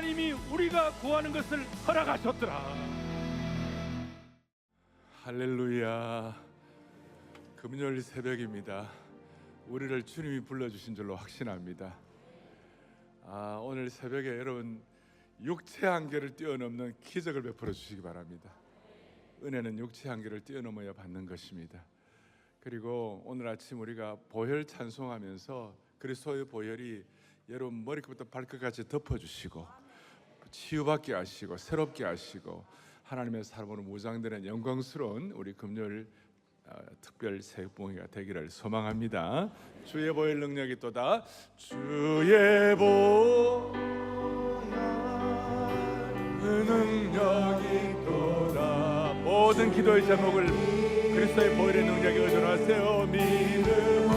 하나님이 우리가 구하는 것을 허락하셨더라. 할렐루야. 금요일 새벽입니다. 우리를 주님이 불러주신 줄로 확신합니다. 오늘 새벽에 여러분 육체 한계를 뛰어넘는 기적을 베풀어 주시기 바랍니다. 은혜는 육체 한계를 뛰어넘어야 받는 것입니다. 그리고 오늘 아침 우리가 보혈 찬송하면서 그리스도의 보혈이 여러분 머리부터 발끝까지 덮어주시고 치유받게 하시고 새롭게 하시고 하나님의 사람으로 무장되는 영광스러운 우리 금요일 특별 새벽봉회가 되기를 소망합니다. 주의 보혈 능력이 또다. 주의 보혈 능력이 또다. 모든 기도의 제목을 그리스도의 보혈의 능력에 의존하세요. 믿음으로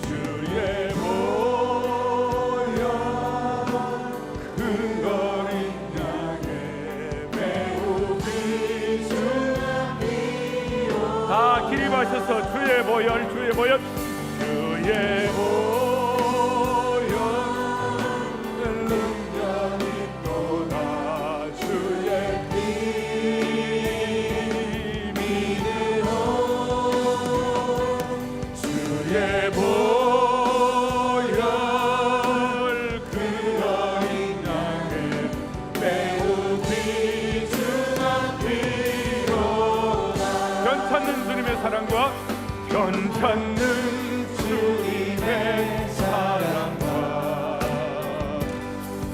주의 보혈 근거리 향해 매우 비추는 비로. 다 기립하셔서 주의 보혈 주의 보혈 주의 보혈 찾는 주님의 사랑과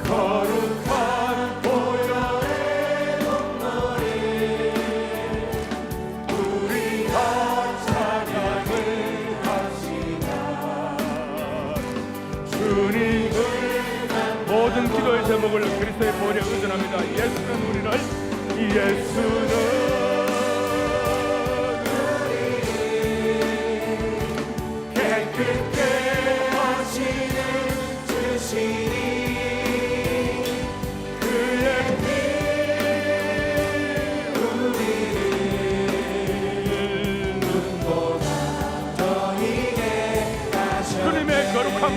거룩한 보혈의 눈물이 우리가 찬양을 합시다. 주님을 모든 기도의 제목을 그리스도의 보혈에 의존합니다. 예수는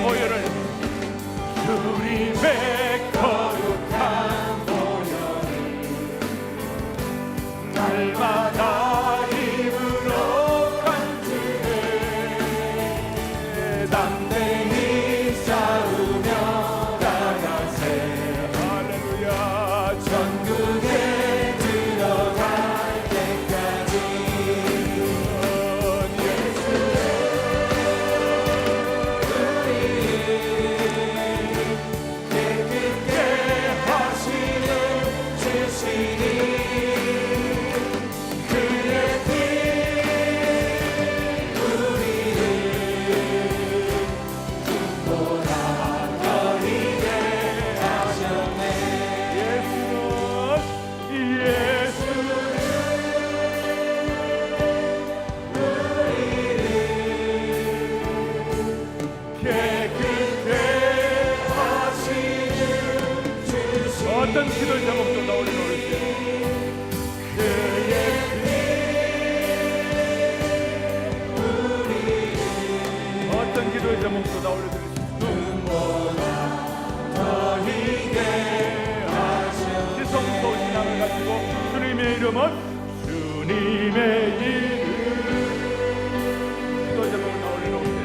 보혈을 주님의 거룩한 보혈을 날마다 힘으로 간증해 담대히 싸우며 나가세. 할렐루야. 천국에 들어갈 때까지 어떤 기도 제목도 나오는 어르신 그의 피 어떤 기도의 제목도 나오는 눈보다 더 희게 하신 지성소 신앙을 가지고 주님의 이름은 주님의 이름 기도 제목을 나오는 어르신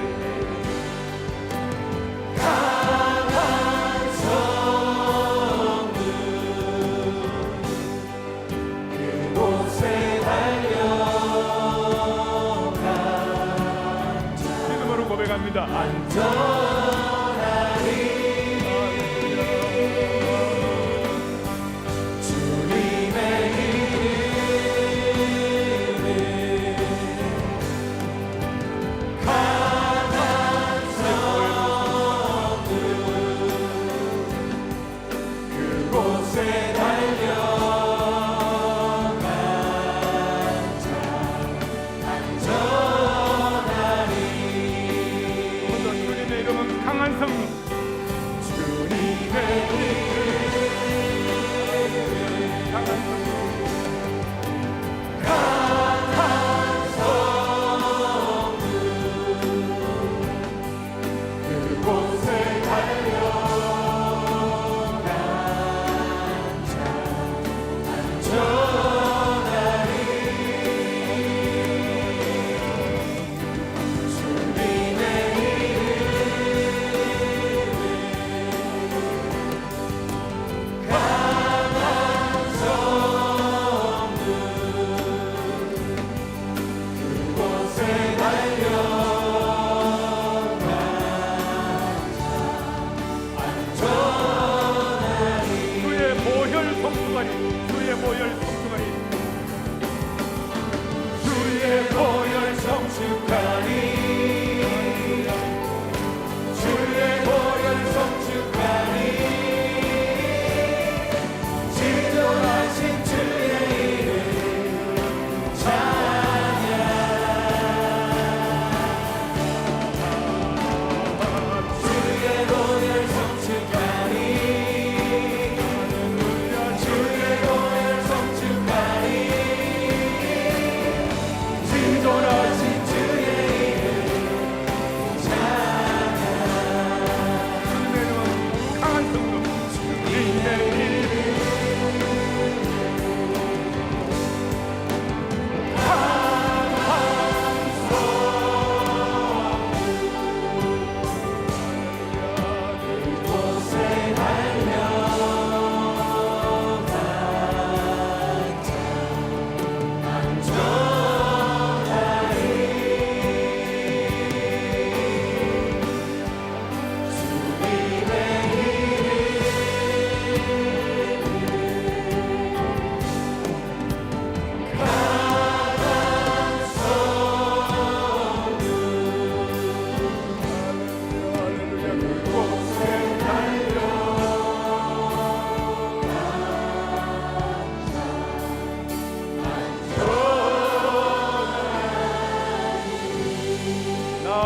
고백합니다. 안전하리 주님의 이름에 강한 성들 그곳에 달려간 자 안전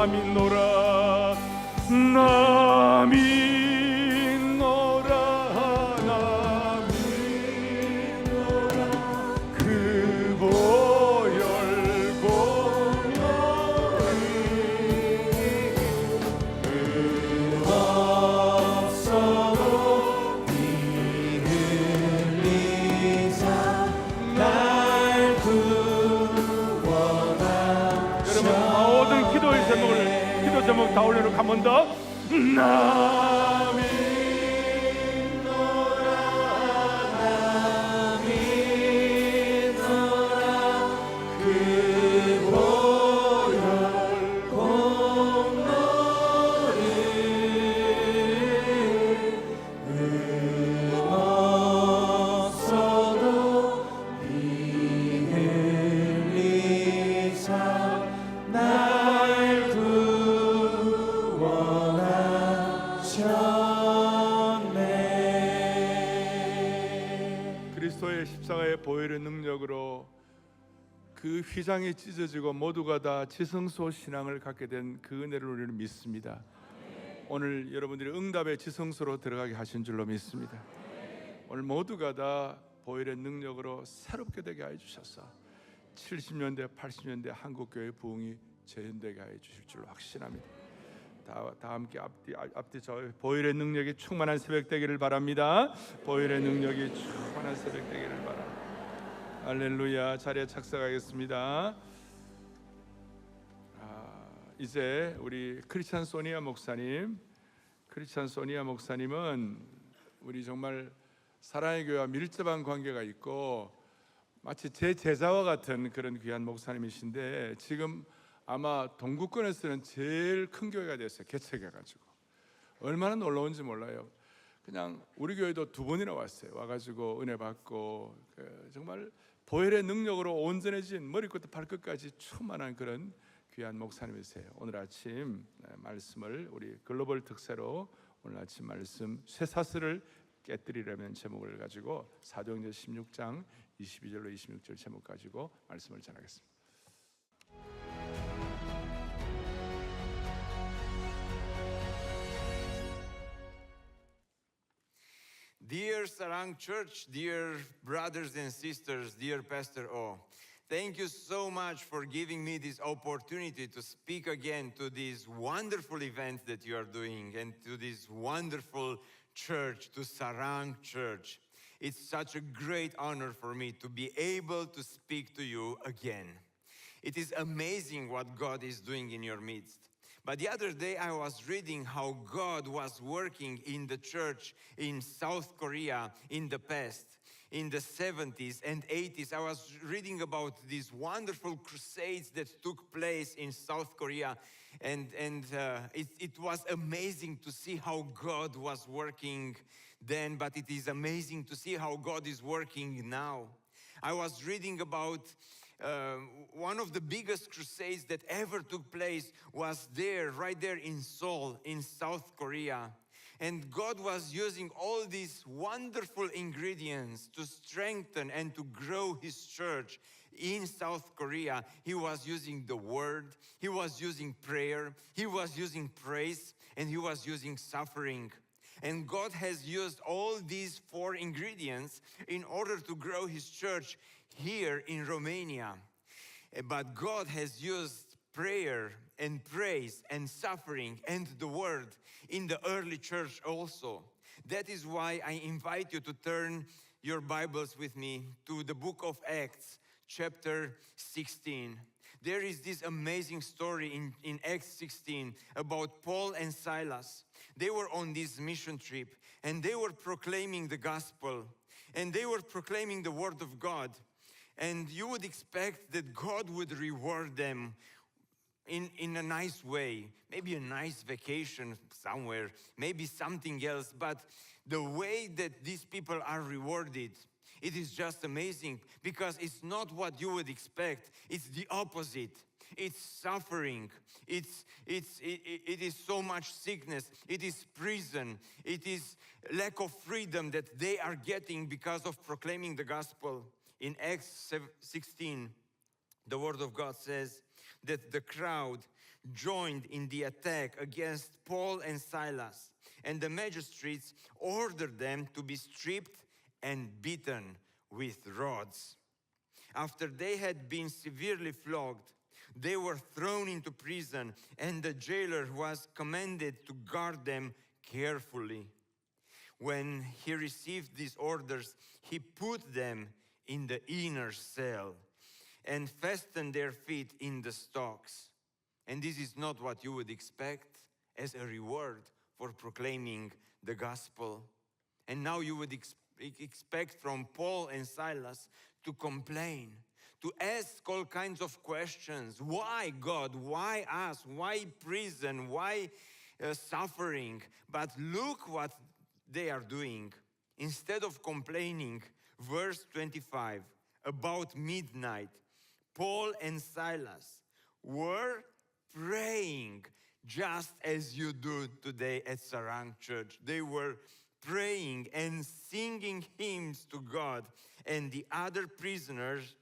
믿노라 나 믿노라 나 믿노라 그 보혈 공로리 없어도 피 흘리사 날 구원하셨네. 여러분 모든 기도의 제목을 기도 제목 다 올려놓고 한 번 더 나 믿노라 나 믿노라 그 보혈 공로리 없어도 피 흘리사 날 구원하셨네. 그리스도의 십자가의 보혈의 능력으로 그 휘장이 찢어지고 모두가 다 지성소 신앙을 갖게 된 그 은혜를 우리는 믿습니다. 오늘 여러분들이 응답의 지성소로 들어가게 하신 줄로 믿습니다. 오늘 모두가 다 보혈의 능력으로 새롭게 되게 해 주셔서 70년대 80년대 한국교회 부흥이 재현되게 해 주실 줄로 확신합니다. 다 함께 앞뒤 저 보혈의 능력이 충만한 새벽 되기를 바랍니다. 보혈의 능력이 충만한 새벽 되기를 바랍니다. 할렐루야. 자리에 착석하겠습니다. 이제 우리 크리스찬 소니아 목사님은 우리 정말 사랑의 교회와 밀접한 관계가 있고 마치 제 제자와 같은 그런 귀한 목사님이신데 지금 아마 동구권에서는 제일 큰 교회가 됐어요. 개척해가지고 얼마나 놀라운지 몰라요. 그냥 우리 교회도 2번이나 왔어요. 와가지고 은혜 받고 정말 보혈의 능력으로 온전해진 머리끝부터 발끝까지 충만한 그런 귀한 목사님이세요. 오늘 아침 말씀을 우리 글로벌 특세로 오늘 아침 말씀 쇠사슬을 깨뜨리려면 제목을 가지고 사도행전 16장 22절로 26절 제목 가지고 말씀을 전하겠습니다. Dear Sarang Church, dear brothers and sisters, dear Pastor O, thank you so much for giving me this opportunity to speak again to this wonderful event that you are doing and to this wonderful church, to Sarang Church. It's such a great honor for me to be able to speak to you again. It is amazing what God is doing in your midst. But the other day I was reading how God was working in the church in South Korea in the past, in the 70s and 80s. I was reading about these wonderful crusades that took place in South Korea, and it was amazing to see how God was working then, but it is amazing to see how God is working now. I was reading about one of the biggest crusades that ever took place was right there in Seoul, in South Korea. And God was using all these wonderful ingredients to strengthen and to grow His church in South Korea. He was using the Word, He was using prayer, He was using praise, and He was using suffering. And God has used all these 4 ingredients in order to grow His church here in Romania. But God has used prayer and praise and suffering and the Word in the early church also. That is why I invite you to turn your Bibles with me to the book of Acts, chapter 16. There is this amazing story in Acts 16 about Paul and Silas. They were on this mission trip and they were proclaiming the gospel and they were proclaiming the word of God. And you would expect that God would reward them in a nice way, maybe a nice vacation somewhere, maybe something else. But the way that these people are rewarded, it is just amazing, because it's not what you would expect. It's the opposite. It's suffering. It is so much sickness. It is prison. It is lack of freedom that they are getting because of proclaiming the gospel. In Acts 16, The Word of God says that the crowd joined in the attack against Paul and Silas, and the magistrates ordered them to be stripped and beaten with rods. After they had been severely flogged, they were thrown into prison, and the jailer was commanded to guard them carefully. When he received these orders, he put them in the inner cell and fastened their feet in the stocks. And this is not what you would expect as a reward for proclaiming the gospel. And now you would expect from Paul and Silas to complain, to ask all kinds of questions. Why God? Why us? Why prison? Why suffering? But look what they are doing. Instead of complaining, verse 25, about midnight, Paul and Silas were praying just as you do today at Sarang Church. They were praying and singing hymns to God, and the other prisoners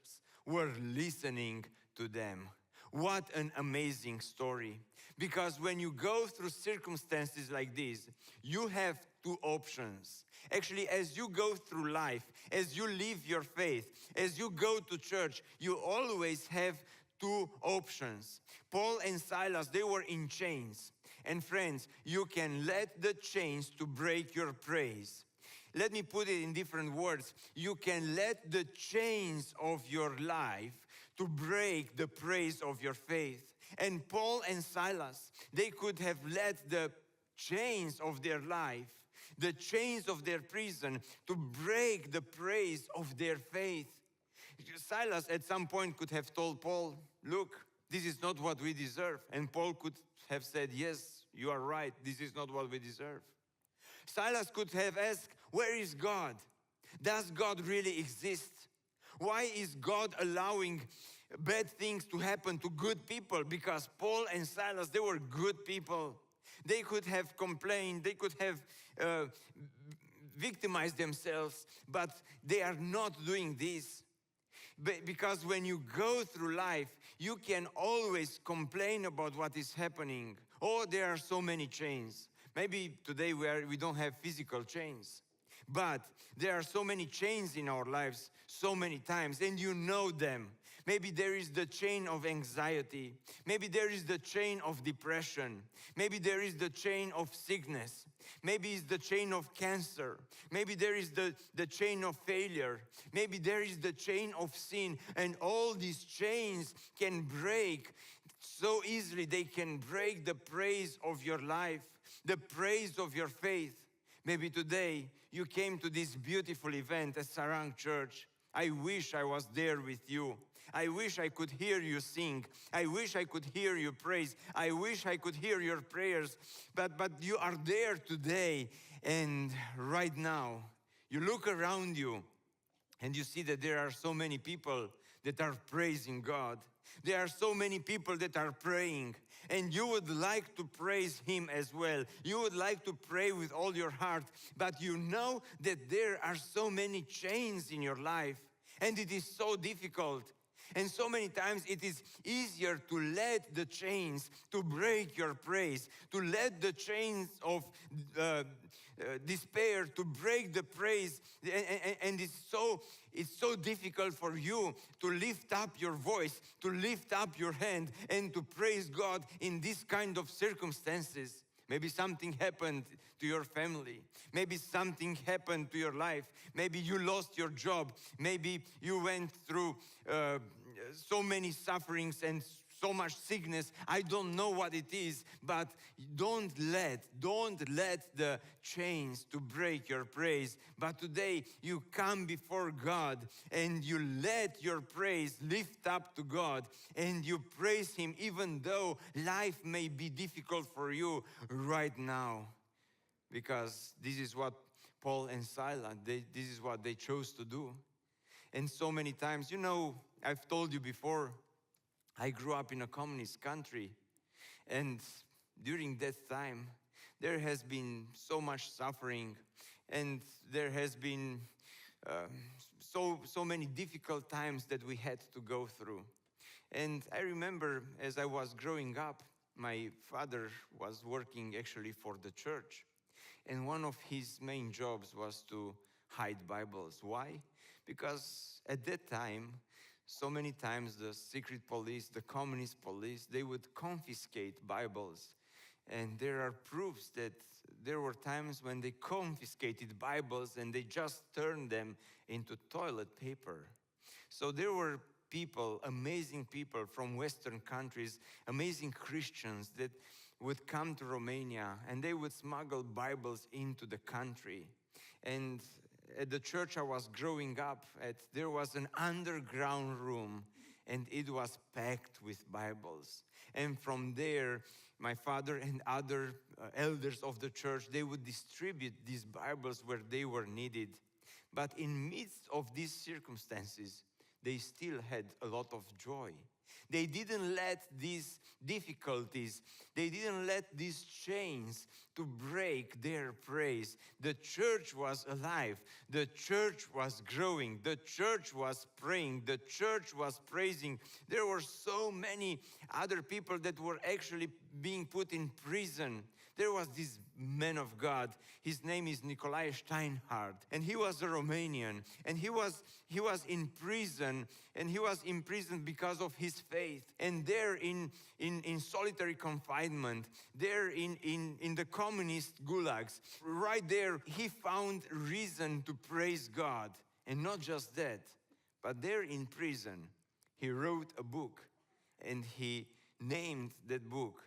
were listening to them. What an amazing story. Because when you go through circumstances like this, you have two options. Actually, as you go through life, as you live your faith, as you go to church, you always have two options. Paul and Silas, they were in chains. And friends, you can let the chains to break your praise. Let me put it in different words. You can let the chains of your life to break the praise of your faith. And Paul and Silas, they could have let the chains of their life, the chains of their prison, to break the praise of their faith. Silas at some point could have told Paul, look, this is not what we deserve. And Paul could have said, yes, you are right, this is not what we deserve. Silas could have asked, where is God? Does God really exist? Why is God allowing bad things to happen to good people? Because Paul and Silas, they were good people. They could have complained, they could have victimized themselves, but they are not doing this. Because when you go through life, you can always complain about what is happening. Oh, there are so many chains. Maybe today we don't have physical chains, but there are so many chains in our lives so many times, and you know them. Maybe there is the chain of anxiety. Maybe there is the chain of depression. Maybe there is the chain of sickness. Maybe it's the chain of cancer. Maybe there is the chain of failure. Maybe there is the chain of sin. And all these chains can break so easily. They can break the praise of your life, the praise of your faith. Maybe today you came to this beautiful event at Sarang Church. I wish I was there with you. I wish I could hear you sing. I wish I could hear you praise. I wish I could hear your prayers. But you are there today, and right now, you look around you and you see that there are so many people that are praising God. There are so many people that are praying, and you would like to praise Him as well. You would like to pray with all your heart, but you know that there are so many chains in your life, and it is so difficult. And so many times it is easier to let the chains to break your praise, to let the chains of despair to break the praise. And it's so difficult for you to lift up your voice, to lift up your hand and to praise God in this kind of circumstances. Maybe something happened to your family. Maybe something happened to your life. Maybe you lost your job. Maybe you went through so many sufferings and so much sickness. I don't know what it is, but don't let the chains to break your praise. But today you come before God and you let your praise lift up to God and you praise Him even though life may be difficult for you right now. Because this is what Paul and Silas, this is what they chose to do. And so many times, you know, I've told you before, I grew up in a communist country, and during that time, there has been so much suffering, and there has been so many difficult times that we had to go through. And I remember as I was growing up, my father was working actually for the church. And one of his main jobs was to hide Bibles. Why? Because at that time, so many times the secret police, the communist police, they would confiscate Bibles. And there are proofs that there were times when they confiscated Bibles and they just turned them into toilet paper. So there were people, amazing people from Western countries, amazing Christians that would come to Romania and they would smuggle Bibles into the country. And at the church I was growing up at, there was an underground room and it was packed with Bibles. And from there, my father and other elders of the church, they would distribute these Bibles where they were needed. But in midst of these circumstances, they still had a lot of joy. They didn't let these difficulties, they didn't let these chains to break their praise. The church was alive. The church was growing. The church was praying. The church was praising. There were so many other people that were actually being put in prison. There was this man of God. His name is Nicolae Steinhardt, and he was a Romanian, and he was in prison, and he was imprisoned because of his faith. And there in solitary confinement, there in the communist gulags, right there, he found reason to praise God. And not just that, but there in prison, he wrote a book, and he named that book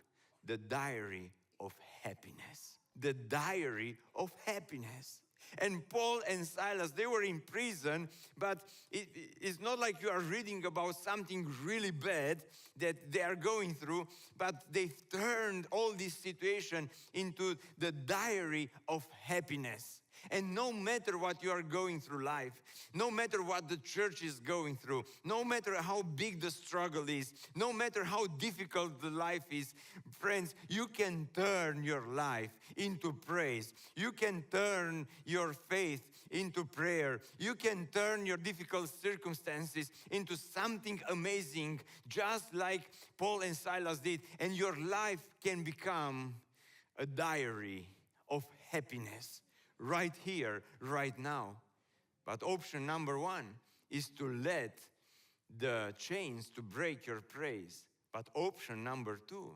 The Diary of Happiness. The Diary of Happiness. And Paul and Silas, they were in prison, but it's not like you are reading about something really bad that they are going through, but they've turned all this situation into the diary of happiness. And no matter what you are going through life, no matter what the church is going through, no matter how big the struggle is, no matter how difficult the life is, friends, you can turn your life into praise. You can turn your faith into prayer. You can turn your difficult circumstances into something amazing, just like Paul and Silas did. And your life can become a diary of happiness. Right here, right now. But option number one is to let the chains to break your praise. But option number two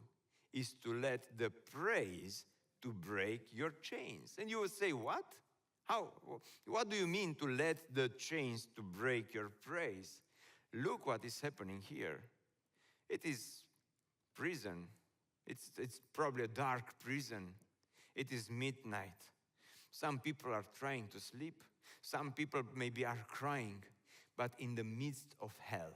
is to let the praise to break your chains. And you would say, what? How? What do you mean to let the chains to break your praise? Look what is happening here. It is prison. It's probably a dark prison. It is midnight. Some people are trying to sleep. Some people maybe are crying. But in the midst of hell,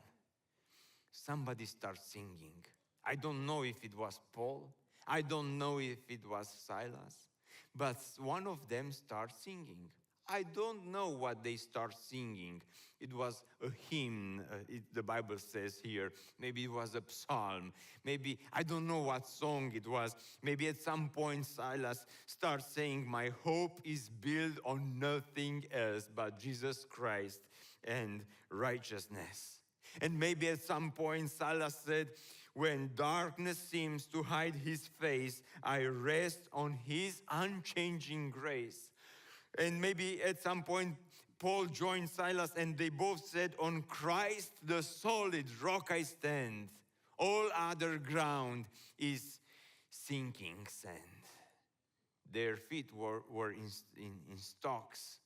somebody starts singing. I don't know if it was Paul. I don't know if it was Silas. But one of them starts singing. I don't know what they start singing. It was a hymn, the Bible says here. Maybe it was a psalm. Maybe, I don't know what song it was. Maybe at some point Silas starts saying, my hope is built on nothing else but Jesus Christ and righteousness. And maybe at some point Silas said, when darkness seems to hide his face, I rest on his unchanging grace. And maybe at some point, Paul joined Silas and they both said, on Christ, the solid rock I stand. All other ground is sinking sand. Their feet were in stocks,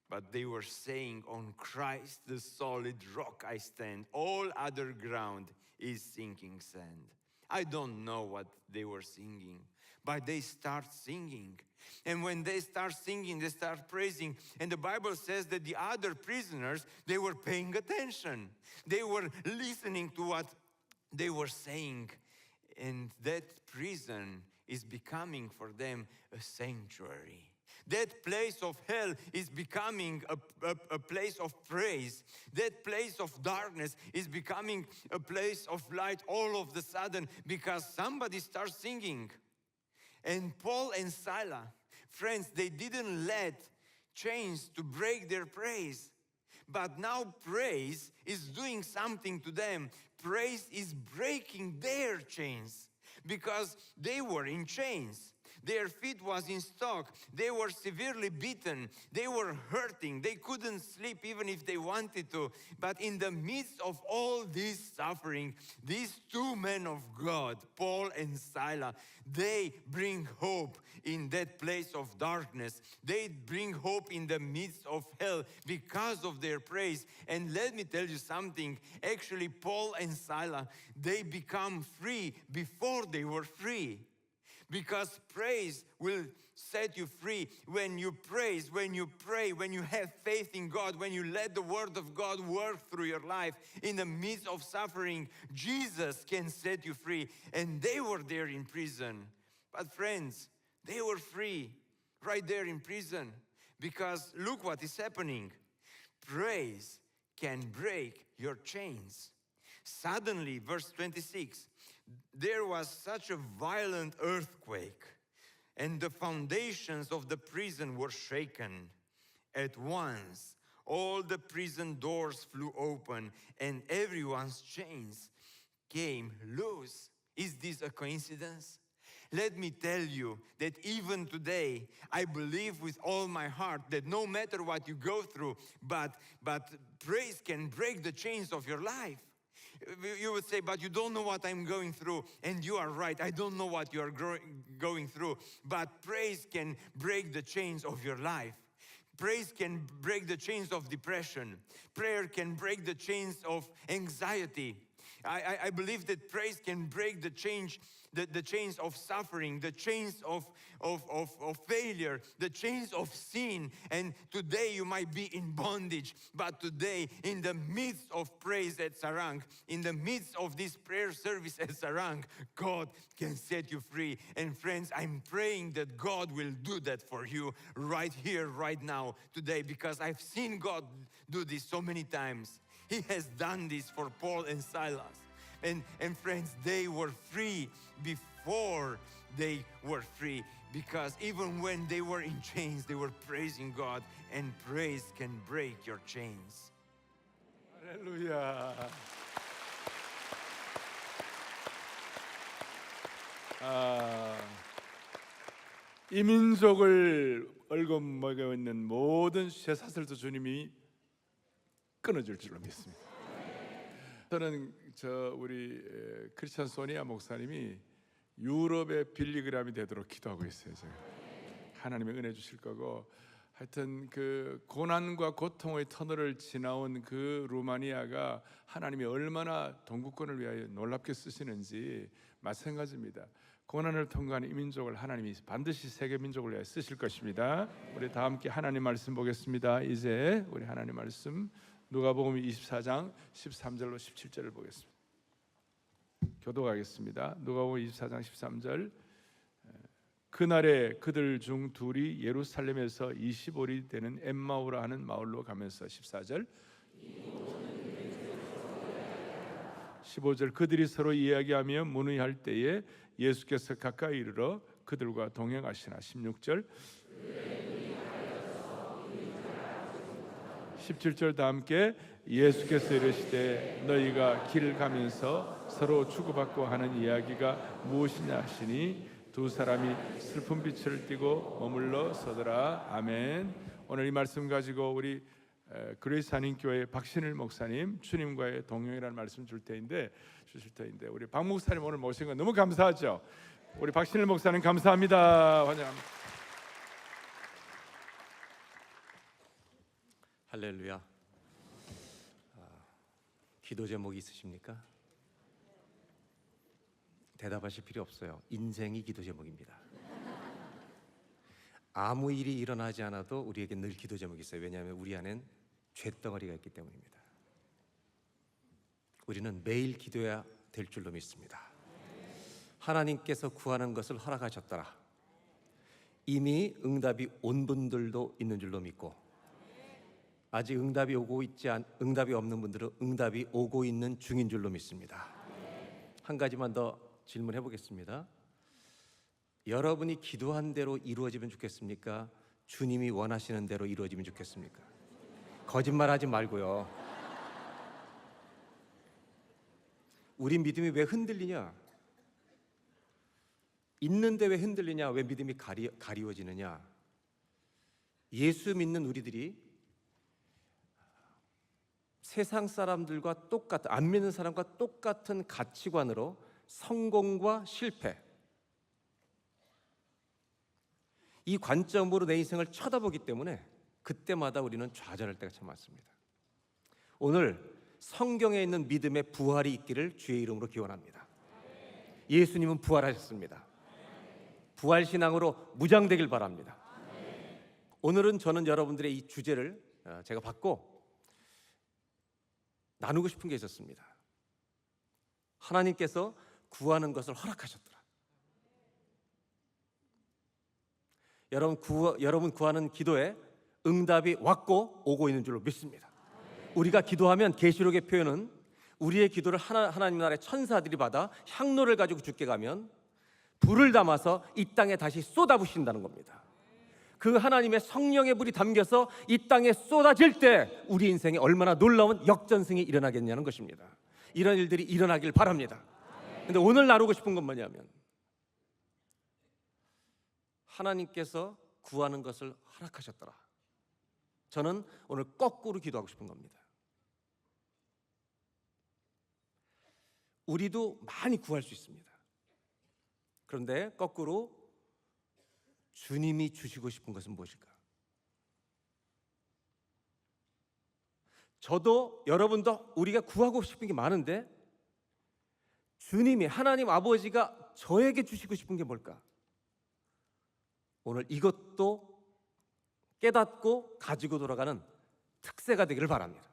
but they were saying, on Christ, the solid rock I stand. All other ground is sinking sand. I don't know what they were singing, but they start singing. And when they start singing, they start praising. And the Bible says that the other prisoners, they were paying attention. They were listening to what they were saying. And that prison is becoming for them a sanctuary. That place of hell is becoming a place of praise. That place of darkness is becoming a place of light all of the sudden because somebody starts singing. And Paul and Silas, friends, they didn't let chains to break their praise. But now praise is doing something to them. praise is breaking their chains because they were in chains. Their feet was in stock. They were severely beaten. They were hurting. They couldn't sleep even if they wanted to. But in the midst of all this suffering, these two men of God, Paul and Silas, they bring hope in that place of darkness. They bring hope in the midst of hell because of their praise. And let me tell you something. Actually, Paul and Silas, they become free before they were free. Because praise will set you free. When you praise, when you pray, when you have faith in God, when you let the word of God work through your life in the midst of suffering, Jesus can set you free. And they were there in prison. But friends, they were free right there in prison. Because look what is happening. Praise can break your chains. Suddenly, verse 26, there was such a violent earthquake, and the foundations of the prison were shaken. At once, all the prison doors flew open, and everyone's chains came loose. Is this a coincidence? Let me tell you that even today, I believe with all my heart that no matter what you go through, but praise can break the chains of your life. You would say, but you don't know what I'm going through. And you are right, I don't know what you are going through. But praise can break the chains of your life. Praise can break the chains of depression. Prayer can break the chains of anxiety. I believe that praise can break the chains of suffering, the chains of failure, the chains of sin. And today you might be in bondage, but today in the midst of praise at Sarang, in the midst of this prayer service at Sarang, God can set you free. And friends, I'm praying that God will do that for you right here, right now, today, because I've seen God do this so many times. He has done this for Paul and Silas. And friends, they were free before they were free, because even when they were in chains, they were praising God, and praise can break your chains. 할렐루야. 이 민족을 얼거먹여 있는 모든 쇠사슬도 주님이 끊어줄 줄로 믿습니다. 저는 우리 크리스찬 소니아 목사님이 유럽의 빌리그램이 되도록 기도하고 있어요. 제가 하나님의 은혜 주실 거고, 하여튼 그 고난과 고통의 터널을 지나온 그 루마니아가 하나님이 얼마나 동구권을 위하여 놀랍게 쓰시는지 마찬가지입니다. 고난을 통과한 이 민족을 하나님이 반드시 세계 민족을 위하여 쓰실 것입니다. 우리 다 함께 하나님 말씀 보겠습니다. 이제 우리 하나님 말씀 누가복음 24장 13절로 17절을 보겠습니다. 교도하겠습니다. 누가복음 24장 13절. 그날에 그들 중 둘이 예루살렘에서 25리 되는 엠마오라 하는 마을로 가면서 14절 15절 그들이 서로 이야기하며 문의할 때에 예수께서 가까이 이르러 그들과 동행하시나 16절 17절 다 함께 예수께서 이르시되 너희가 길 가면서 서로 주고받고 하는 이야기가 무엇이냐 하시니 두 사람이 슬픈 빛을 띠고 머물러 서더라. 아멘. 오늘 이 말씀 가지고 우리 그레이스 한인교회 박신일 목사님 주님과의 동행이라는 말씀 주실 텐데 우리 박 목사님 오늘 모신 거 너무 감사하죠. 우리 박신일 목사님 감사합니다. 환영합니다. 할렐루야. 기도 제목이 있으십니까? 대답하실 필요 없어요. 인생이 기도 제목입니다. 아무 일이 일어나지 않아도 우리에게 늘 기도 제목이 있어요. 왜냐하면 우리 안엔 죄덩어리가 있기 때문입니다. 우리는 매일 기도해야 될 줄로 믿습니다. 하나님께서 구하는 것을 허락하셨더라. 이미 응답이 온 분들도 있는 줄로 믿고, 아직 응답이 없는 분들은 응답이 오고 있는 중인 줄로 믿습니다. 한 가지만 더 질문해 보겠습니다. 여러분이 기도한 대로 이루어지면 좋겠습니까? 주님이 원하시는 대로 이루어지면 좋겠습니까? 거짓말하지 말고요. 우리 믿음이 왜 흔들리냐? 있는데 왜 흔들리냐? 왜 믿음이 가리워지느냐? 예수 믿는 우리들이 세상 사람들과 똑같은, 안 믿는 사람과 똑같은 가치관으로 성공과 실패, 이 관점으로 내 인생을 쳐다보기 때문에 그때마다 우리는 좌절할 때가 참 많습니다. 오늘 성경에 있는 믿음의 부활이 있기를 주의 이름으로 기원합니다. 예수님은 부활하셨습니다. 부활신앙으로 무장되길 바랍니다. 오늘은 저는 여러분들의 이 주제를 제가 받고 나누고 싶은 게 있었습니다. 하나님께서 구하는 것을 허락하셨더라. 여러분 구하는 기도에 응답이 왔고 오고 있는 줄로 믿습니다. 우리가 기도하면 계시록의 표현은 우리의 기도를 하나님 나라의 천사들이 받아 향로를 가지고 주께 가면 불을 담아서 이 땅에 다시 쏟아부신다는 겁니다. 그 하나님의 성령의 불이 담겨서 이 땅에 쏟아질 때 우리 인생에 얼마나 놀라운 역전승이 일어나겠냐는 것입니다. 이런 일들이 일어나길 바랍니다. 그런데 오늘 나누고 싶은 건 뭐냐면 하나님께서 구하는 것을 허락하셨더라. 저는 오늘 거꾸로 기도하고 싶은 겁니다. 우리도 많이 구할 수 있습니다. 그런데 거꾸로 주님이 주시고 싶은 것은 무엇일까? 저도 여러분도 우리가 구하고 싶은 게 많은데 주님이, 하나님 아버지가 저에게 주시고 싶은 게 뭘까? 오늘 이것도 깨닫고 가지고 돌아가는 특세가 되기를 바랍니다.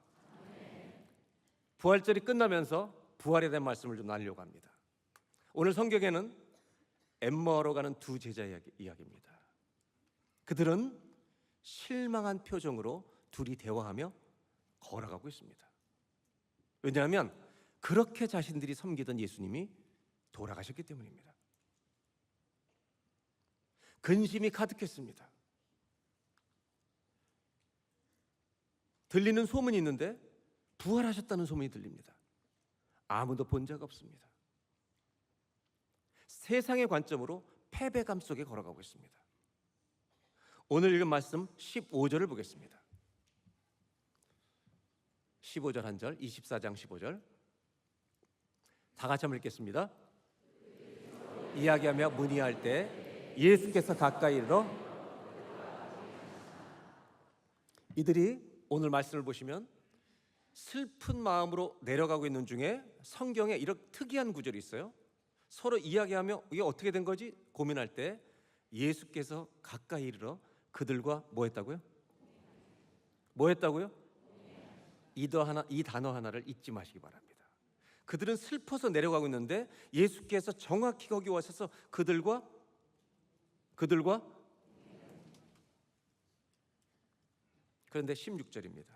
부활절이 끝나면서 부활에 대한 말씀을 좀 나누려고 합니다. 오늘 성경에는 엠마오로 가는 두 제자 이야기입니다. 그들은 실망한 표정으로 둘이 대화하며 걸어가고 있습니다. 왜냐하면 그렇게 자신들이 섬기던 예수님이 돌아가셨기 때문입니다. 근심이 가득했습니다. 들리는 소문이 있는데 부활하셨다는 소문이 들립니다. 아무도 본 적 없습니다. 세상의 관점으로 패배감 속에 걸어가고 있습니다. 오늘 읽은 말씀 15절을 보겠습니다. 15절 한 절, 24장 15절 다 같이 한번 읽겠습니다. 이야기하며 문의할 때 예수께서 가까이 이르러 이들이 오늘 말씀을 보시면 슬픈 마음으로 내려가고 있는 중에 성경에 이런 특이한 구절이 있어요. 서로 이야기하며 이게 어떻게 된 거지? 고민할 때 예수께서 가까이 이르러 그들과 뭐 했다고요? 뭐 했다고요? 이 단어 하나를 잊지 마시기 바랍니다. 그들은 슬퍼서 내려가고 있는데 예수께서 정확히 거기 오셔서 그들과 그런데 16절입니다.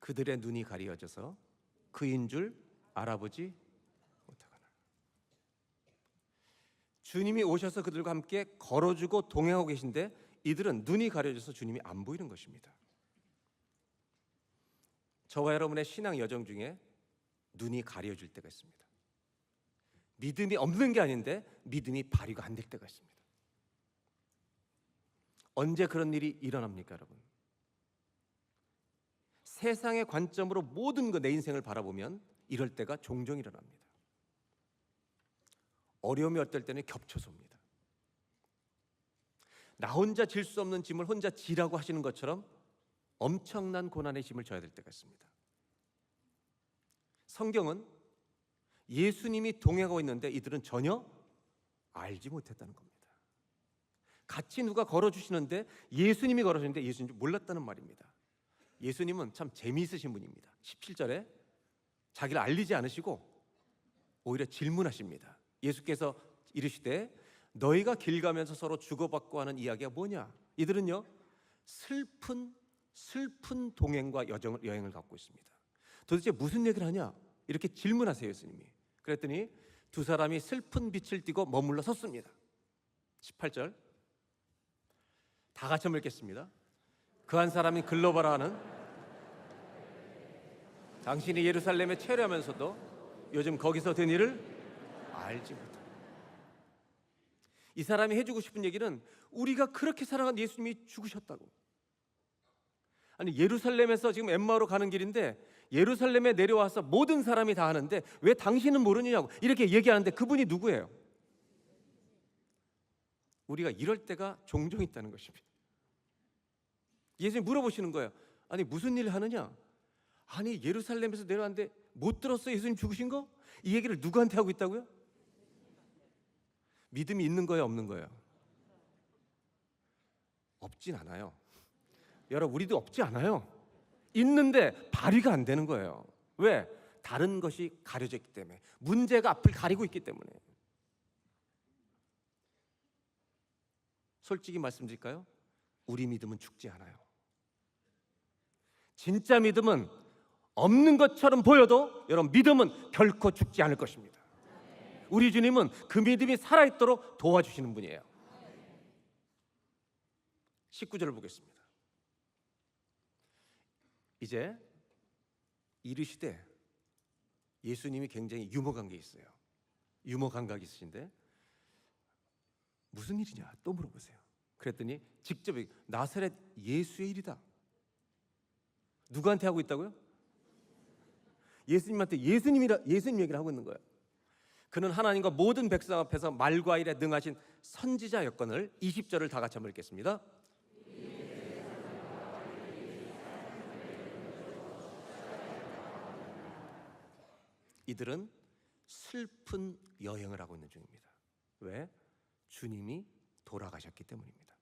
그들의 눈이 가리어져서 그인 줄 알아보지 못하거나. 주님이 오셔서 그들과 함께 걸어주고 동행하고 계신데 이들은 눈이 가려져서 주님이 안 보이는 것입니다. 저와 여러분의 신앙 여정 중에 눈이 가려질 때가 있습니다. 믿음이 없는 게 아닌데 믿음이 발휘가 안 될 때가 있습니다. 언제 그런 일이 일어납니까, 여러분? 세상의 관점으로 모든 내 인생을 바라보면 이럴 때가 종종 일어납니다. 어려움이 어떨 때는 겹쳐서 옵니다. 나 혼자 질 수 없는 짐을 혼자 지라고 하시는 것처럼 엄청난 고난의 짐을 져야 될 때가 있습니다. 성경은 예수님이 동행하고 있는데 이들은 전혀 알지 못했다는 겁니다. 같이 누가 걸어주시는데 예수님이 걸어주시는데 예수님인 줄 몰랐다는 말입니다. 예수님은 참 재미있으신 분입니다. 17절에 자기를 알리지 않으시고 오히려 질문하십니다. 예수께서 이르시되 너희가 길 가면서 서로 주고받고 하는 이야기가 뭐냐? 이들은요 슬픈 동행과 여행을 갖고 있습니다. 도대체 무슨 얘기를 하냐? 이렇게 질문하세요, 예수님이. 그랬더니 두 사람이 슬픈 빛을 띠고 머물러 섰습니다. 18절 다 같이 한번 읽겠습니다. 그 한 사람이 글로바라 하는 당신이 예루살렘에 체류하면서도 요즘 거기서 된 일을 알지 못합니다. 이 사람이 해주고 싶은 얘기는 우리가 그렇게 사랑한 예수님이 죽으셨다고. 아니, 예루살렘에서 지금 엠마오로 가는 길인데 예루살렘에 내려와서 모든 사람이 다 하는데 왜 당신은 모르느냐고 이렇게 얘기하는데 그분이 누구예요? 우리가 이럴 때가 종종 있다는 것입니다. 예수님 물어보시는 거예요. 아니, 무슨 일 하느냐? 아니, 예루살렘에서 내려왔는데 못 들었어? 예수님 죽으신 거? 이 얘기를 누구한테 하고 있다고요? 믿음이 있는 거예요, 없는 거예요? 없진 않아요. 여러분, 우리도 없지 않아요. 있는데 발휘가 안 되는 거예요. 왜? 다른 것이 가려져 있기 때문에. 문제가 앞을 가리고 있기 때문에. 솔직히 말씀드릴까요? 우리 믿음은 죽지 않아요. 진짜 믿음은 없는 것처럼 보여도 여러분, 믿음은 결코 죽지 않을 것입니다. 우리 주님은 그 믿음이 살아있도록 도와주시는 분이에요. 19절을 보겠습니다. 이제 이르시되, 예수님이 굉장히 유머 감각이 있어요. 유머 감각이 있으신데 무슨 일이냐 또 물어보세요. 그랬더니 직접 나사렛 예수의 일이다. 누구한테 하고 있다고요? 예수님한테 예수님 얘기를 하고 있는 거예요. 그는 하나님과 모든 백성 앞에서 말과 일에 능하신 선지자 여건을 20절을 다 같이 한번 읽겠습니다. 이들은 슬픈 여행을 하고 있는 중입니다. 왜? 주님이 돌아가셨기 때문입니다.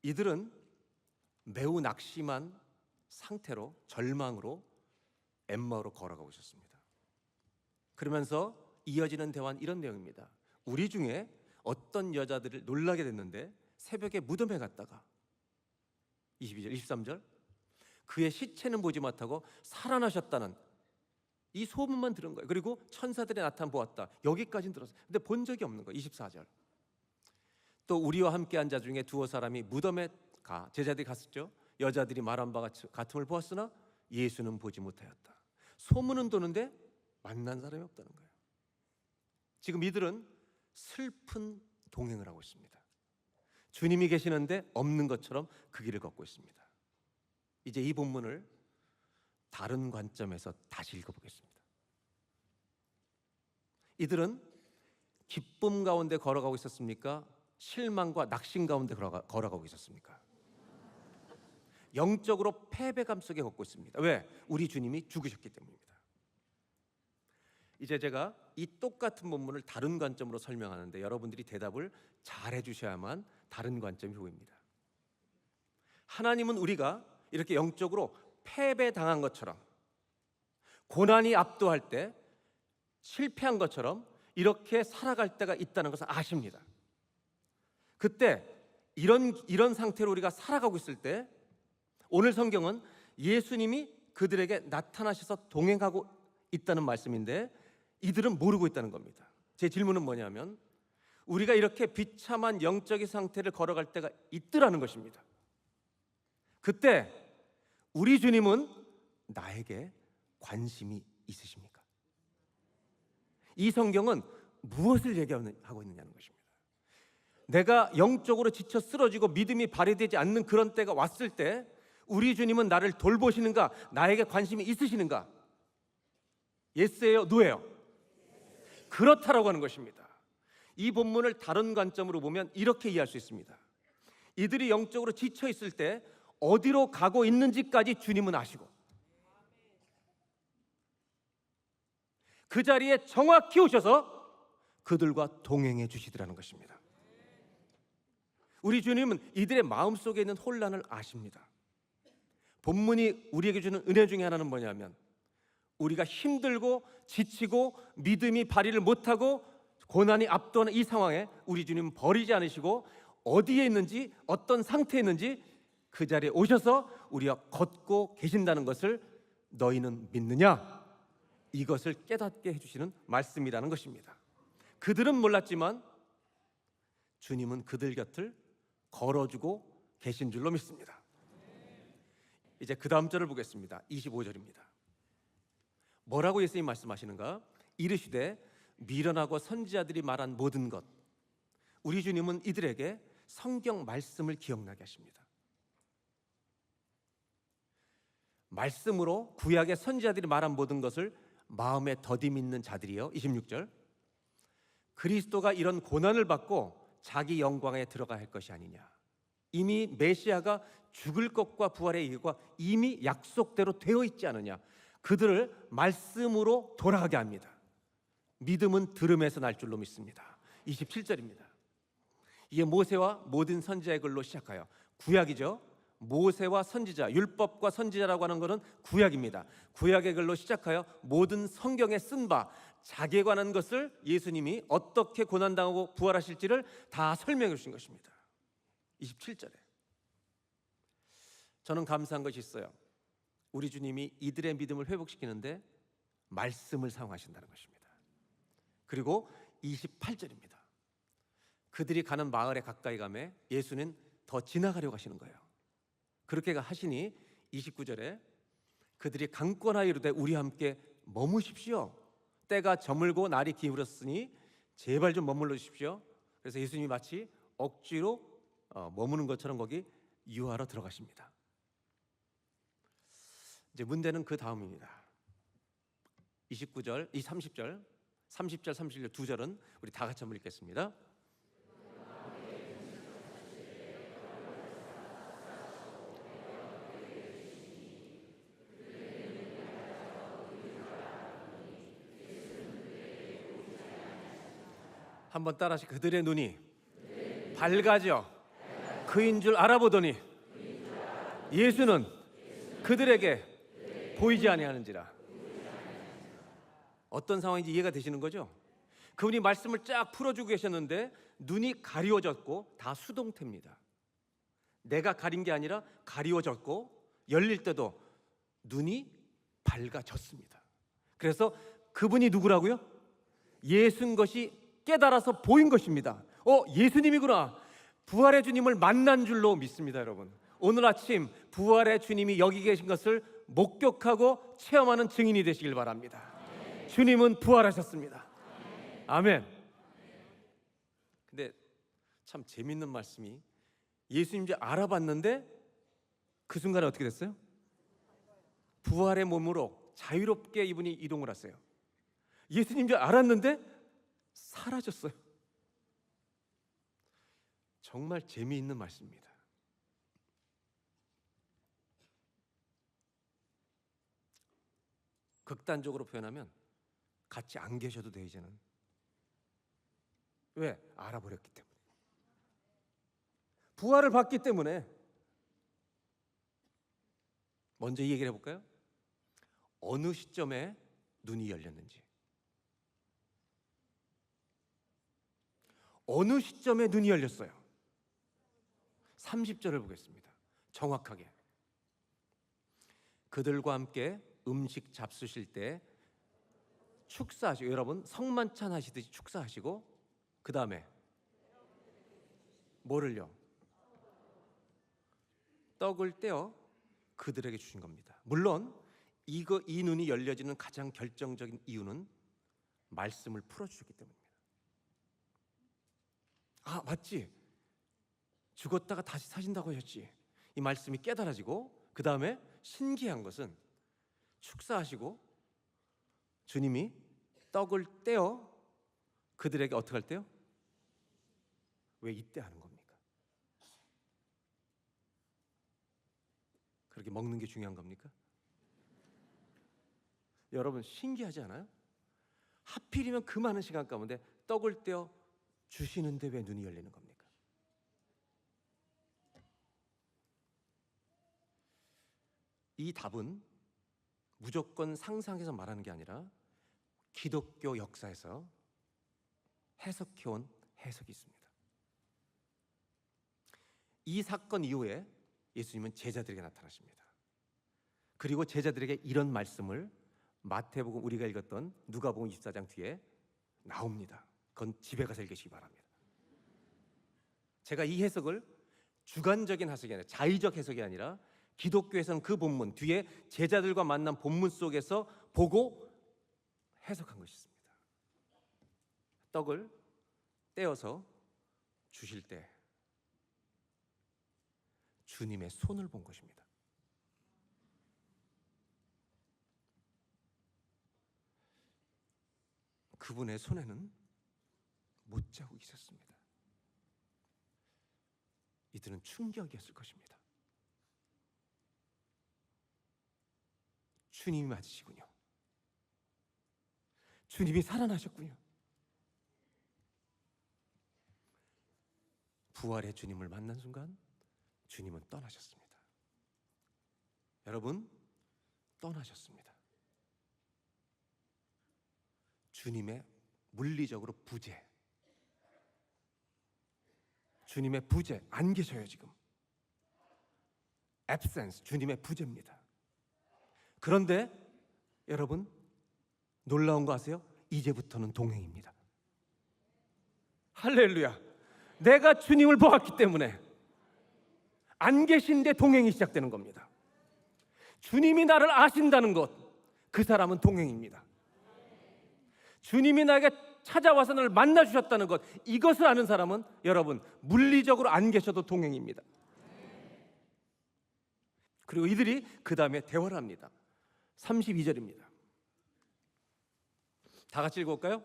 이들은 매우 낙심한 상태로, 절망으로 엠마오로 걸어가고 있었습니다. 그러면서 이어지는 대화는 이런 내용입니다. 우리 중에 어떤 여자들을 놀라게 됐는데 새벽에 무덤에 갔다가 22절, 23절 그의 시체는 보지 못하고 살아나셨다는 이 소문만 들은 거예요. 그리고 천사들의 나타남 보았다. 여기까지는 들었어요. 근데 본 적이 없는 거예요. 24절. 또 우리와 함께한 자 중에 두어 사람이 무덤에 제자들이 갔었죠. 여자들이 말한 바 같음을 보았으나 예수는 보지 못하였다. 소문은 도는데 만난 사람이 없다는 거예요. 지금 이들은 슬픈 동행을 하고 있습니다. 주님이 계시는데 없는 것처럼 그 길을 걷고 있습니다. 이제 이 본문을 다른 관점에서 다시 읽어보겠습니다. 이들은 기쁨 가운데 걸어가고 있었습니까? 실망과 낙심 가운데 걸어가고 있었습니까? 영적으로 패배감 속에 걷고 있습니다. 왜? 우리 주님이 죽으셨기 때문입니다. 이제 제가 이 똑같은 본문을 다른 관점으로 설명하는데 여러분들이 대답을 잘 해주셔야만 다른 관점이 보입니다. 하나님은 우리가 이렇게 영적으로 패배당한 것처럼, 고난이 압도할 때 실패한 것처럼 이렇게 살아갈 때가 있다는 것을 아십니다. 그때 이런 상태로 우리가 살아가고 있을 때 오늘 성경은 예수님이 그들에게 나타나셔서 동행하고 있다는 말씀인데 이들은 모르고 있다는 겁니다. 제 질문은 뭐냐면 우리가 이렇게 비참한 영적인 상태를 걸어갈 때가 있더라는 것입니다. 그때 우리 주님은 나에게 관심이 있으십니까? 이 성경은 무엇을 얘기하고 있느냐는 것입니다. 내가 영적으로 지쳐 쓰러지고 믿음이 발휘되지 않는 그런 때가 왔을 때 우리 주님은 나를 돌보시는가? 나에게 관심이 있으시는가? 예스예요? 노예요? 그렇다라고 하는 것입니다. 이 본문을 다른 관점으로 보면 이렇게 이해할 수 있습니다. 이들이 영적으로 지쳐 있을 때 어디로 가고 있는지까지 주님은 아시고 그 자리에 정확히 오셔서 그들과 동행해 주시더라는 것입니다. 우리 주님은 이들의 마음속에 있는 혼란을 아십니다. 본문이 우리에게 주는 은혜 중에 하나는 뭐냐면 우리가 힘들고 지치고 믿음이 발휘를 못하고 고난이 압도하는 이 상황에 우리 주님은 버리지 않으시고 어디에 있는지 어떤 상태에 있는지 그 자리에 오셔서 우리가 걷고 계신다는 것을 너희는 믿느냐? 이것을 깨닫게 해주시는 말씀이라는 것입니다. 그들은 몰랐지만 주님은 그들 곁을 걸어주고 계신 줄로 믿습니다. 이제 그 다음 절을 보겠습니다. 25절입니다. 뭐라고 예수님 말씀하시는가? 이르시되 미련하고 선지자들이 말한 모든 것, 우리 주님은 이들에게 성경 말씀을 기억나게 하십니다. 말씀으로 구약의 선지자들이 말한 모든 것을 마음에 더디 믿는 자들이요. 26절, 그리스도가 이런 고난을 받고 자기 영광에 들어가 할 것이 아니냐. 이미 메시아가 죽을 것과 부활의 일과 이미 약속대로 되어 있지 않느냐. 그들을 말씀으로 돌아가게 합니다. 믿음은 들음에서 날 줄로 믿습니다. 27절입니다. 이게 모세와 모든 선지자의 글로 시작하여, 구약이죠. 모세와 선지자, 율법과 선지자라고 하는 것은 구약입니다. 구약의 글로 시작하여 모든 성경에 쓴 바 자기에 관한 것을 예수님이 어떻게 고난당하고 부활하실지를 다 설명해 주신 것입니다. 27절에 저는 감사한 것이 있어요. 우리 주님이 이들의 믿음을 회복시키는데 말씀을 사용하신다는 것입니다. 그리고 28절입니다. 그들이 가는 마을에 가까이 가매 예수는 더 지나가려고 하시는 거예요. 그렇게 하시니 29절에 그들이 강권하여 이르되 우리와 함께 머무십시오. 때가 저물고 날이 기울었으니 제발 좀 머물러 주십시오. 그래서 예수님이 마치 억지로 머무는 것처럼 거기 유하러 들어가십니다. 이제 문제는 그 다음입니다. 29절, 30절, 31절 두 절은 우리 다 같이 한번 읽겠습니다. 한번 따라하시. 그들의 눈이 밝아져 그인 줄 알아보더니 예수는 그들에게 보이지 아니하는지라. 어떤 상황인지 이해가 되시는 거죠? 그분이 말씀을 쫙 풀어주고 계셨는데 눈이 가리워졌고 다 수동태입니다. 내가 가린 게 아니라 가리워졌고 열릴 때도 눈이 밝아졌습니다. 그래서 그분이 누구라고요? 예수인 것이 깨달아서 보인 것입니다. 예수님이구나. 부활의 주님을 만난 줄로 믿습니다. 여러분, 오늘 아침 부활의 주님이 여기 계신 것을 목격하고 체험하는 증인이 되시길 바랍니다. 주님은 부활하셨습니다. 아멘. 근데 참 재밌는 말씀이, 예수님 이제 알아봤는데 그 순간에 어떻게 됐어요? 부활의 몸으로 자유롭게 이분이 이동을 하세요. 예수님 줄 알았는데 사라졌어요. 정말 재미있는 말씀입니다. 극단적으로 표현하면 같이 안 계셔도 돼 이제는. 왜? 알아버렸기 때문에. 부활을 받기 때문에. 먼저 이 얘기를 해볼까요? 어느 시점에 눈이 열렸는지, 어느 시점에 눈이 열렸어요? 30절을 보겠습니다. 정확하게. 그들과 함께 음식 잡수실 때 축사하시고, 여러분 성만찬 하시듯이 축사하시고, 그 다음에 뭐를요? 떡을 떼어 그들에게 주신 겁니다. 물론 이 눈이 열려지는 가장 결정적인 이유는 말씀을 풀어주셨기 때문입니다. 아, 맞지? 죽었다가 다시 사신다고 하셨지? 이 말씀이 깨달아지고, 그 다음에 신기한 것은 축사하시고 주님이 떡을 떼어 그들에게 어떻게 할 때요? 왜 이때 하는 겁니까? 그렇게 먹는 게 중요한 겁니까? 여러분 신기하지 않아요? 하필이면 그 많은 시간 가운데 떡을 떼어 주시는데 왜 눈이 열리는 겁니까? 이 답은 무조건 상상해서 말하는 게 아니라 기독교 역사에서 해석해온 해석이 있습니다. 이 사건 이후에 예수님은 제자들에게 나타나십니다. 그리고 제자들에게 이런 말씀을 마태복음 우리가 읽었던 누가복음 24장 뒤에 나옵니다. 그건 집에 가서 읽으시기 바랍니다. 제가 이 해석을 주관적인 해석이 아니라, 자의적 해석이 아니라 기독교에서는 그 본문 뒤에 제자들과 만난 본문 속에서 보고 해석한 것이 있습니다. 떡을 떼어서 주실 때 주님의 손을 본 것입니다. 그분의 손에는 못자국이 있었습니다. 이들은 충격이었을 것입니다. 주님이 맞으시군요. 주님이 살아나셨군요. 부활의 주님을 만난 순간 주님은 떠나셨습니다. 여러분, 떠나셨습니다. 주님의 물리적으로 부재, 주님의 부재, 안 계셔요 지금. absence, 주님의 부재입니다. 그런데 여러분, 놀라운 거 아세요? 이제부터는 동행입니다. 할렐루야. 내가 주님을 보았기 때문에 안 계신데 동행이 시작되는 겁니다. 주님이 나를 아신다는 것, 그 사람은 동행입니다. 주님이 나에게 찾아와서 나를 만나 주셨다는 것, 이것을 아는 사람은 여러분 물리적으로 안 계셔도 동행입니다. 그리고 이들이 그 다음에 대화를 합니다. 32절입니다. 다 같이 읽어볼까요?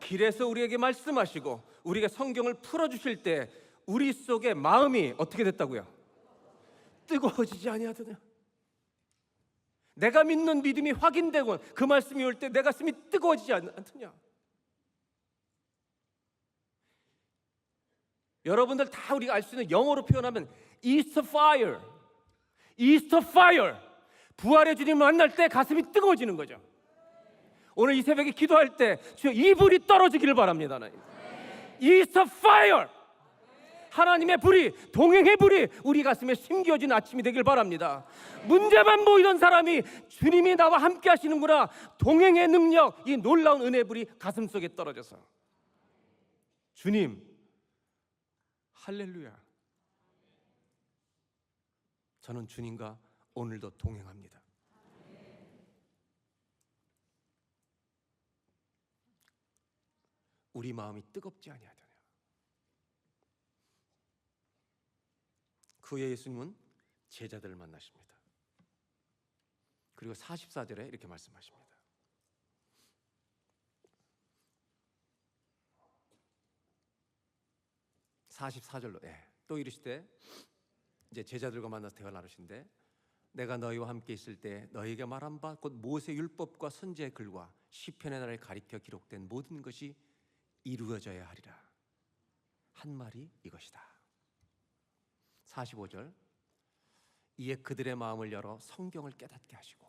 길에서 우리에게 말씀하시고 우리에게 성경을 풀어주실 때 우리 속에 마음이 어떻게 됐다고요? 뜨거워지지 아니하더냐. 내가 믿는 믿음이 확인되고 그 말씀이 올 때 내 가슴이 뜨거워지지 않더냐. 여러분들 다 우리가 알 수 있는 영어로 표현하면 Easter fire, Easter fire. 부활의 주님을 만날 때 가슴이 뜨거워지는 거죠. 오늘 이 새벽에 기도할 때 주여 이 불이 떨어지기를 바랍니다. 하나님. Easter fire. 하나님의 불이, 동행의 불이 우리 가슴에 심겨진 아침이 되길 바랍니다. 문제만 보이던 사람이 주님이 나와 함께 하시는구나, 동행의 능력, 이 놀라운 은혜의 불이 가슴속에 떨어져서 주님 할렐루야, 저는 주님과 오늘도 동행합니다. 우리 마음이 뜨겁지 아니하더냐. 그 후에 예수님은 제자들을 만나십니다. 그리고 44절에 이렇게 말씀하십니다. 44절로 또 이르시되, 이제 제자들과 만나서 대화를 나누신데, 내가 너희와 함께 있을 때 너희에게 말한 바 곧 모세 율법과 선지의 글과 시편의 날을 가리켜 기록된 모든 것이 이루어져야 하리라 한 말이 이것이다. 45절, 이에 그들의 마음을 열어 성경을 깨닫게 하시고,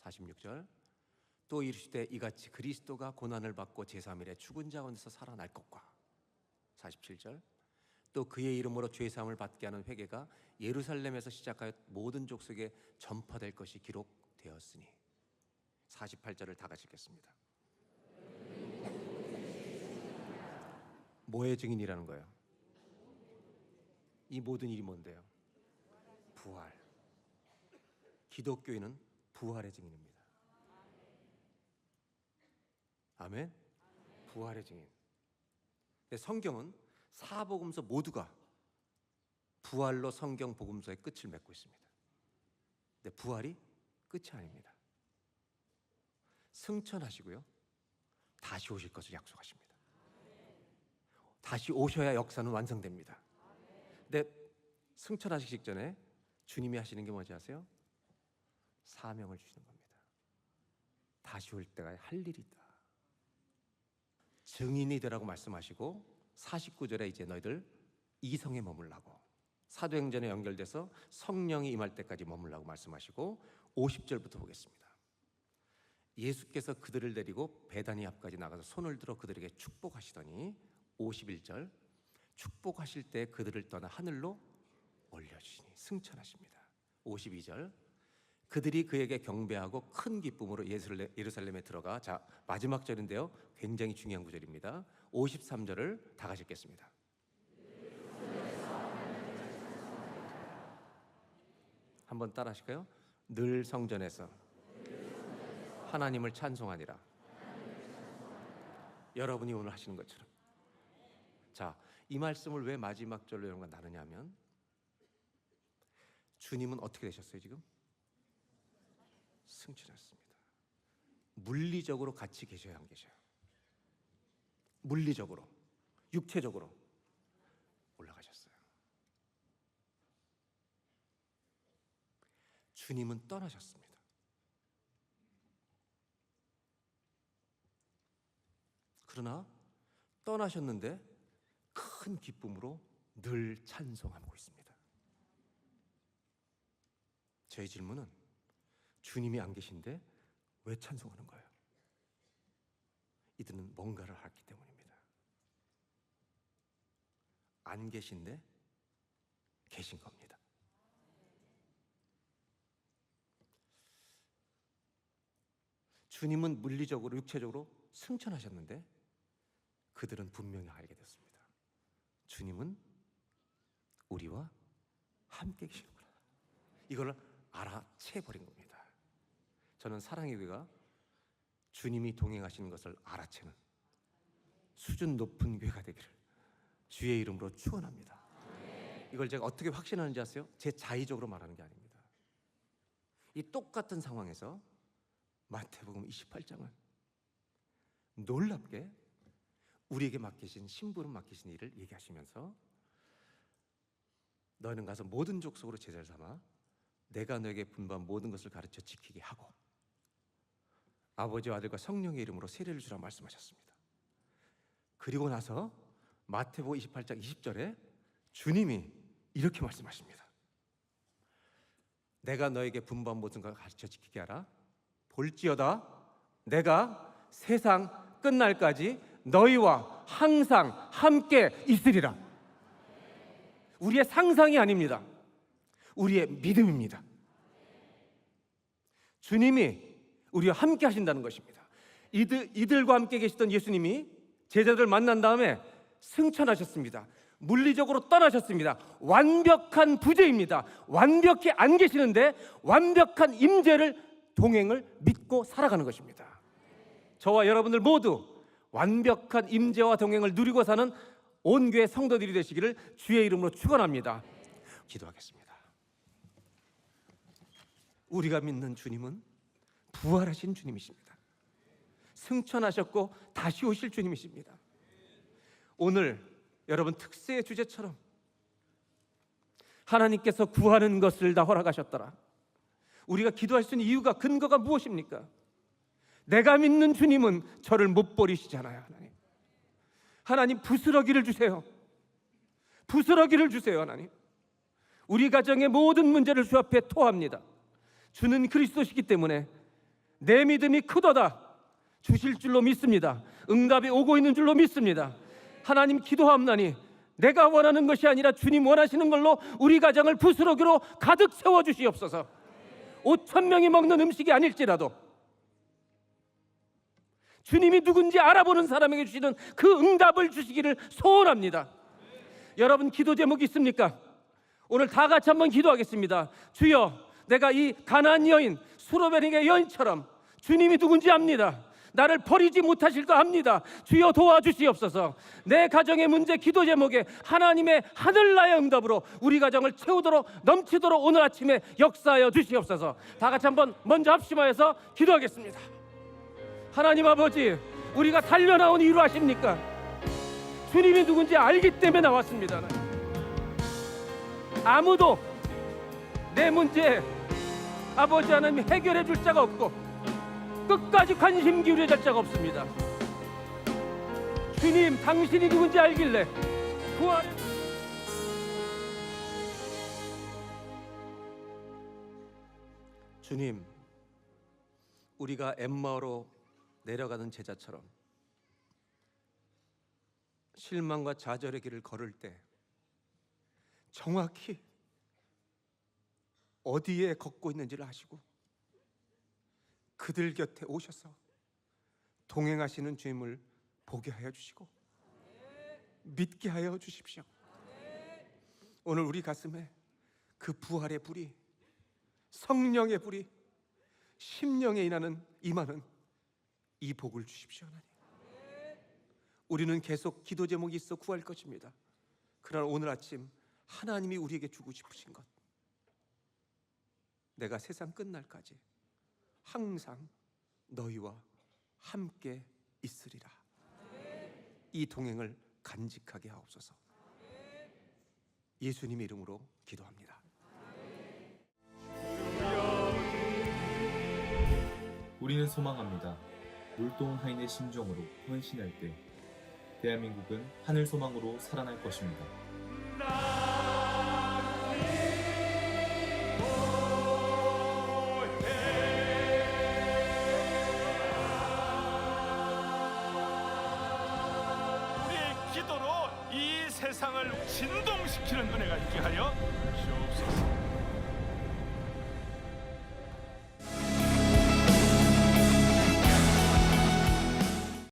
46절, 또 이르시되 이같이 그리스도가 고난을 받고 제3일에 죽은 자 가운데서 살아날 것과, 47절, 또 그의 이름으로 죄사함을 받게 하는 회개가 예루살렘에서 시작하여 모든 족속에 전파될 것이 기록되었으니, 48절을 다 같이 읽겠습니다. 뭐의 증인이라는 거예요? 이 모든 일이 뭔데요? 부활. 기독교인은 부활의 증인입니다. 아멘. 부활의 증인. 근데 성경은 사복음서 모두가 부활로 성경 복음서의 끝을 맺고 있습니다. 근데 부활이 끝이 아닙니다. 승천하시고요, 다시 오실 것을 약속하십니다. 다시 오셔야 역사는 완성됩니다. 근데 승천하시기 직전에 주님이 하시는 게 뭔지 아세요? 사명을 주시는 겁니다. 다시 올 때가 할 일이 있다. 증인이 되라고 말씀하시고, 49절에 이제 너희들 이성에 머물라고, 사도행전에 연결돼서 성령이 임할 때까지 머물라고 말씀하시고, 50절부터 보겠습니다. 예수께서 그들을 데리고 베다니 앞까지 나가서 손을 들어 그들에게 축복하시더니, 51절, 축복하실 때 그들을 떠나 하늘로 올려주시니 승천하십니다. 52절, 그들이 그에게 경배하고 큰 기쁨으로 예루살렘에 들어가. 자, 마지막 절인데요, 굉장히 중요한 구절입니다. 53절을 다 같이 읽겠습니다. 한번 따라 하실까요? 늘 성전에서 하나님을 찬송하니라. 여러분이 오늘 하시는 것처럼. 자, 이 말씀을 왜 마지막 절로 여러분과 나누냐면, 주님은 어떻게 되셨어요 지금? 승천하셨습니다. 물리적으로 같이 계셔야 안 계셔요? 물리적으로, 육체적으로 올라가셨어요. 주님은 떠나셨습니다. 그러나 떠나셨는데 큰 기쁨으로 늘 찬송하고 있습니다. 저의 질문은, 주님이 안 계신데 왜 찬송하는 거예요? 이들은 뭔가를 알았기 때문입니다. 안 계신데 계신 겁니다. 주님은 물리적으로, 육체적으로 승천하셨는데 그들은 분명히 알게 됐습니다. 주님은 우리와 함께 계시는구나. 이걸 알아채버린 겁니다. 저는 사랑의 교회가 주님이 동행하시는 것을 알아채는 수준 높은 교회가 되기를 주의 이름으로 축원합니다. 이걸 제가 어떻게 확신하는지 아세요? 제 자의적으로 말하는 게 아닙니다. 이 똑같은 상황에서 마태복음 28장은 놀랍게 우리에게 맡기신, 신부름 맡기신 일을 얘기하시면서, 너희는 가서 모든 족속으로 제자를 삼아 내가 너에게 분부한 모든 것을 가르쳐 지키게 하고 아버지와 아들과 성령의 이름으로 세례를 주라 말씀하셨습니다. 그리고 나서 마태복음 28장 20절에 주님이 이렇게 말씀하십니다. 내가 너에게 분부한 모든 것을 가르쳐 지키게 하라. 볼지어다 내가 세상 끝날까지 너희와 항상 함께 있으리라. 우리의 상상이 아닙니다. 우리의 믿음입니다. 주님이 우리와 함께 하신다는 것입니다. 이들과 함께 계시던 예수님이 제자들 만난 다음에 승천하셨습니다. 물리적으로 떠나셨습니다. 완벽한 부재입니다. 완벽히 안 계시는데 완벽한 임재를, 동행을 믿고 살아가는 것입니다. 저와 여러분들 모두 완벽한 임재와 동행을 누리고 사는 온 교회 성도들이 되시기를 주의 이름으로 축원합니다. 기도하겠습니다. 우리가 믿는 주님은 부활하신 주님이십니다. 승천하셨고 다시 오실 주님이십니다. 오늘 여러분 특세의 주제처럼 하나님께서 구하는 것을 다 허락하셨더라. 우리가 기도할 수 있는 이유가, 근거가 무엇입니까? 내가 믿는 주님은 저를 못 버리시잖아요. 하나님 부스러기를 주세요. 부스러기를 주세요. 하나님, 우리 가정의 모든 문제를 주 앞에 토합니다. 주는 그리스도시기 때문에 내 믿음이 크도다 주실 줄로 믿습니다. 응답이 오고 있는 줄로 믿습니다. 하나님 기도하옵나니 내가 원하는 것이 아니라 주님 원하시는 걸로 우리 가정을 부스러기로 가득 채워주시옵소서. 5,000명이 먹는 음식이 아닐지라도 주님이 누군지 알아보는 사람에게 주시는 그 응답을 주시기를 소원합니다. 여러분 기도 제목 있습니까? 오늘 다 같이 한번 기도하겠습니다. 주여, 내가 이 가나안 여인, 수로베닉의 여인처럼 주님이 누군지 압니다. 나를 버리지 못하실까 합니다. 주여 도와주시옵소서. 내 가정의 문제 기도 제목에 하나님의 하늘나의 응답으로 우리 가정을 채우도록, 넘치도록 오늘 아침에 역사하여 주시옵소서. 다 같이 한번 먼저 합심하여서 기도하겠습니다. 하나님 아버지, 우리가 달려나온 이유를 아십니까? 주님이 누군지 알기 때문에 나왔습니다. 아무도 내 문제 아버지 하나님 해결해 줄 자가 없고 끝까지 관심 기울여 줄 자가 없습니다. 주님, 당신이 누군지 알길래 구원. 주님, 우리가 엠마오로 내려가는 제자처럼 실망과 좌절의 길을 걸을 때 정확히 어디에 걷고 있는지를 아시고 그들 곁에 오셔서 동행하시는 주님을 보게 하여 주시고 믿게 하여 주십시오. 오늘 우리 가슴에 그 부활의 불이, 성령의 불이 심령에 임하는 이 복을 주십시오. 하나님, 우리는 계속 기도 제목이 있어 구할 것입니다. 그러나 오늘 아침 하나님이 우리에게 주고 싶으신 것, 내가 세상 끝날까지 항상 너희와 함께 있으리라. 이 동행을 간직하게 하옵소서. 예수님의 이름으로 기도합니다. 우리는 소망합니다. 물동 하인의 심정으로 헌신할 때 대한민국은 하늘 소망으로 살아날 것입니다. 우리의 기도로 이 세상을 진동시키는 은혜가 있게 하여 주옵소서.